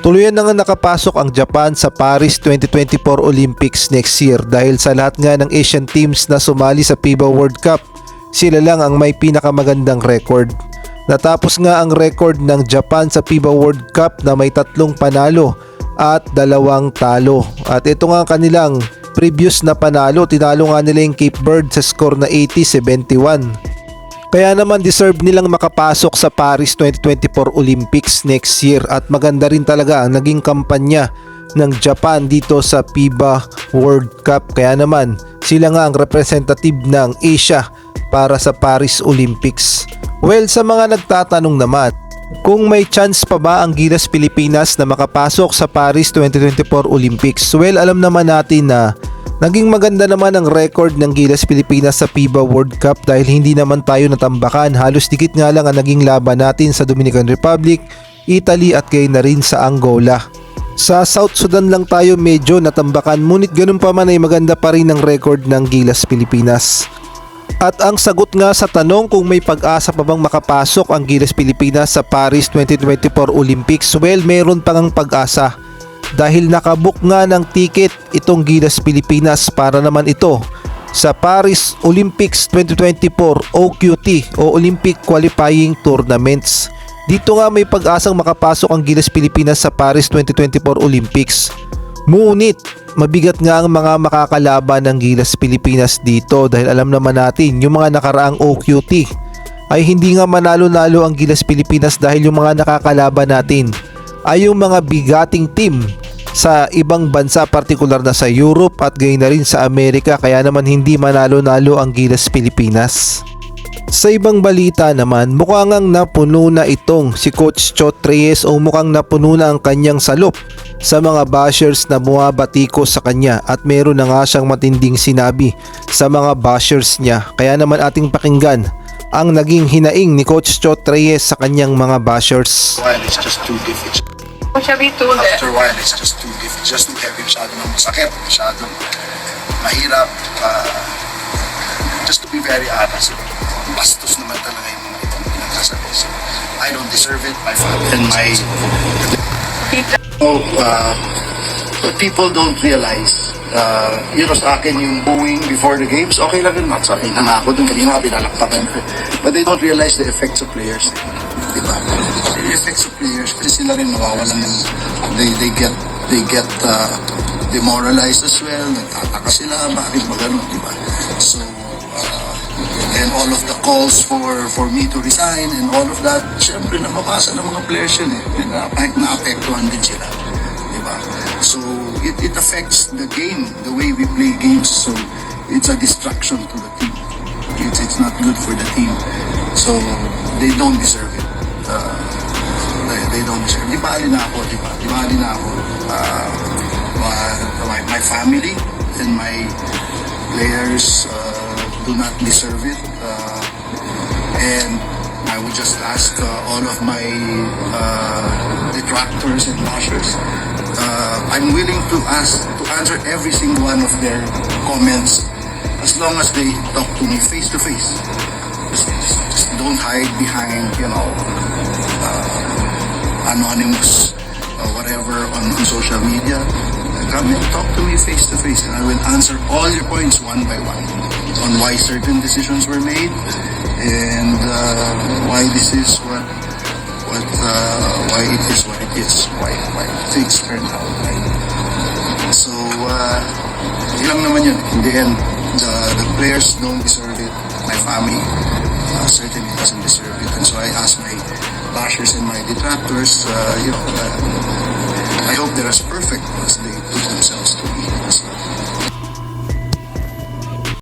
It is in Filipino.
Tuluyan na nga nakapasok ang Japan sa Paris 2024 Olympics next year dahil sa lahat nga ng Asian teams na sumali sa FIBA World Cup, sila lang ang may pinakamagandang record. Natapos nga ang record ng Japan sa FIBA World Cup na may 3 panalo at 2 talo. At ito nga kanilang previous na panalo, tinalo nga nila yung Cape Verde sa score na 80-71. Kaya naman deserve nilang makapasok sa Paris 2024 Olympics next year at maganda rin talaga ang naging kampanya ng Japan dito sa FIBA World Cup. Kaya naman sila nga ang representative ng Asia para sa Paris Olympics. Well, sa mga nagtatanong naman, kung may chance pa ba ang Gilas Pilipinas na makapasok sa Paris 2024 Olympics? Well, alam naman natin na naging maganda naman ang record ng Gilas Pilipinas sa FIBA World Cup dahil hindi naman tayo natambakan. Halos dikit nga lang ang naging laban natin sa Dominican Republic, Italy at gayon na rin sa Angola. Sa South Sudan lang tayo medyo natambakan, ngunit ganun pa man ay maganda pa rin ang record ng Gilas Pilipinas. At ang sagot nga sa tanong kung may pag-asa pa bang makapasok ang Gilas Pilipinas sa Paris 2024 Olympics, well, meron pang pag-asa. Dahil nakabook nga ng ticket itong Gilas Pilipinas para naman ito sa Paris Olympics 2024 OQT o Olympic Qualifying Tournaments. Dito nga may pag-asang makapasok ang Gilas Pilipinas sa Paris 2024 Olympics. Ngunit mabigat nga ang mga makakalaban ng Gilas Pilipinas dito dahil alam naman natin yung mga nakaraang OQT ay hindi nga manalo-nalo ang Gilas Pilipinas dahil yung mga nakakalaban natin ay yung mga bigating team sa ibang bansa, partikular na sa Europe at gayon na rin sa Amerika, kaya naman hindi manalo-nalo ang Gilas Pilipinas. Sa ibang balita naman, mukhang ang napuno na itong si Coach Chot Reyes o mukhang napuno na ang kanyang salop sa mga bashers na bumabatiko sa kanya at meron na nga siyang matinding sinabi sa mga bashers niya. Kaya naman ating pakinggan ang naging hinaing ni Coach Chot Reyes sa kanyang mga bashers. Well, it's just too difficult. After After a while, it's just too difficult. Just too heavy, masyadong masakit, masyadong mahirap. Just to be very honest, bastos naman talaga yung mga itong pinagkasabi. So, I don't deserve it, my family and my... But people don't realize, sa akin yung booing before the games, okay lang yun, sa akin na ako dun, kanina pinalakpakan ko. But they don't realize the effects of players. Diba? The effects of players, kasi sila rin nawawalan ng, they get demoralized as well, nagtataka sila, bakit magano, diba? So, and all of the calls for me to resign and all of that, syempre nababasa ng mga players yun na-apektuhan din sila, diba? So, it affects the game, the way we play games, so it's a distraction to the team. It's not good for the team. So, they don't deserve it. They don't deserve it. Di bali na ako. My family and my players do not deserve it. And I would just ask all of my detractors and bashers, I'm willing to answer every single one of their comments as long as they talk to me face to face. Just don't hide behind, anonymous whatever on social media. Come and talk to me face to face, and I will answer all your points one by one on why certain decisions were made and why this is why it is what it is, why things turn out right. So ilang naman yun. In the end, the players don't deserve it. My family certainly doesn't deserve it, and so I ask my bashers and my detractors, I hope they're as perfect as they put themselves to be. So,